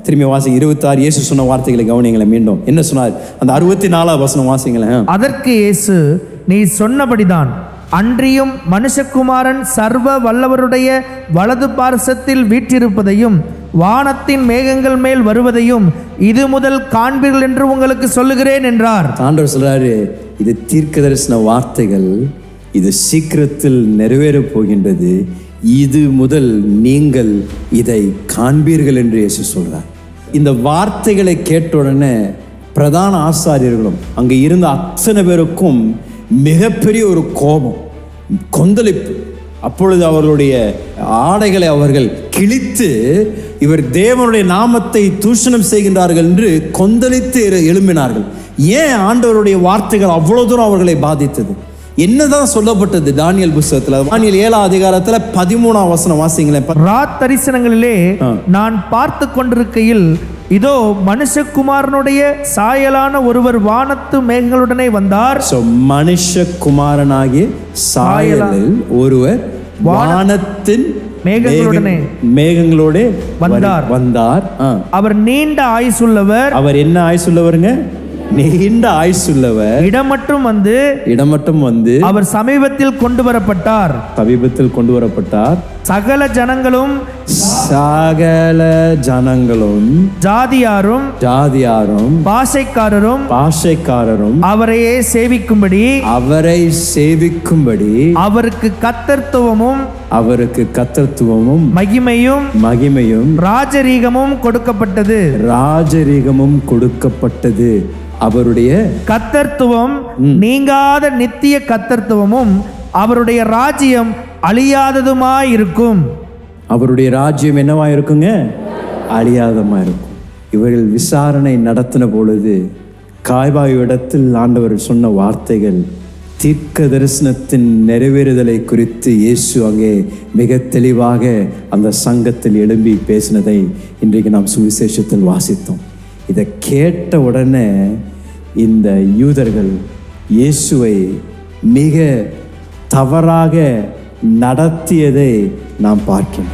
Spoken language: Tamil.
திரும்பி வாசிங்க 26. இயேசு சொன்ன வார்த்தைகளை கவனிங்களேன். மீண்டும் என்ன சொன்னார்? அந்த 64 வசனம் வாசிங்களேன். அதற்கு இயேசு, நீ சொன்னபடிதான், அன்றியும் மனுஷகுமாரன் சர்வ வல்லவருடைய வலது பார்சத்தில் வீற்றிருப்பதையும் வானத்தின் மேகங்கள் மேல் வருவதையும் இது முதல் காண்பீர்கள் என்று உங்களுக்கு சொல்லுகிறேன் என்றார். ஆண்டவர் சொல்றாரு, இது தீர்க்கதரிசன வார்த்தைகள், இது சீக்கிரத்தில் நிறைவேறப் போகின்றது, இது முதல் நீங்கள் இதை காண்பீர்கள் என்று இயேசு சொல்றார். இந்த வார்த்தைகளை கேட்ட உடனே பிரதான ஆசாரியர்களும் அங்கே இருந்த அத்தனை பேருக்கும் மிகப்பெரிய ஒரு கோபம், கொந்தளிப்பு. அப்பொழுது அவர்களுடைய ஆடைகளை அவர்கள் கிழித்து, இவர் தேவனுடைய நாமத்தை தூஷணம் செய்கின்றார்கள் என்று கொந்தளித்து எழும்பினார்கள். ஏன் ஆண்டவருடைய வார்த்தைகள் அவ்வளவு தூரம் அவர்களை பாதித்தது? என்னதான் சொல்லப்பட்டது தானியேல் புத்தகத்துல? தானியேல் 7ஆம் அதிகாரத்துல 13ஆம் வசனம் வாசிங்களேன். ராத் தரிசனங்களிலே நான் பார்த்து கொண்டிருக்கையில், இதோ மனுஷகுமாரனுடைய சாயலான ஒருவர் வானத்து மேகங்களுடனே வந்தார். மனுஷகுமாரனாகிய சாயலில் ஒருவர் வானத்தின் மேகங்களோட வந்தார். அவர் நீண்ட ஆயுசுள்ளவர். அவர் என்ன ஆயுசுள்ளவருங்க? நீண்ட ஆயுசுள்ளவர். இடம் மட்டும் வந்து அவர் சமீபத்தில் கொண்டு வரப்பட்டார். சகல ஜனங்களும் ஜாதியாரும் பாஷைக்காரரும் அவரையே சேவிக்கும்படி அவருக்கு கர்த்தத்துவமும் மகிமையும் ராஜரீகமும் கொடுக்கப்பட்டது. அவருடைய கர்த்தத்துவம் நீங்காத நித்திய கர்த்தத்துவமும் அவருடைய ராஜ்யம் அழியாததுமாயிருக்கும். அவருடைய ராஜ்யம் என்னவாயிருக்குங்க? அழியாதமாயிருக்கும். இவர்கள் விசாரணை நடத்தின பொழுது காய்பாவிடத்தில் ஆண்டவர் சொன்ன வார்த்தைகள், தீர்க்க தரிசனத்தின் நிறைவேறுதலை குறித்து இயேசு அங்கே மிக தெளிவாக அந்த சங்கத்தில் எழும்பி பேசினதை இன்றைக்கு நாம் சுவிசேஷத்தில் வாசித்தோம். இதை கேட்ட உடனே இந்த யூதர்கள் இயேசுவை மிக தவறாக நடத்தியதை நாம் பார்க்கிறோம்.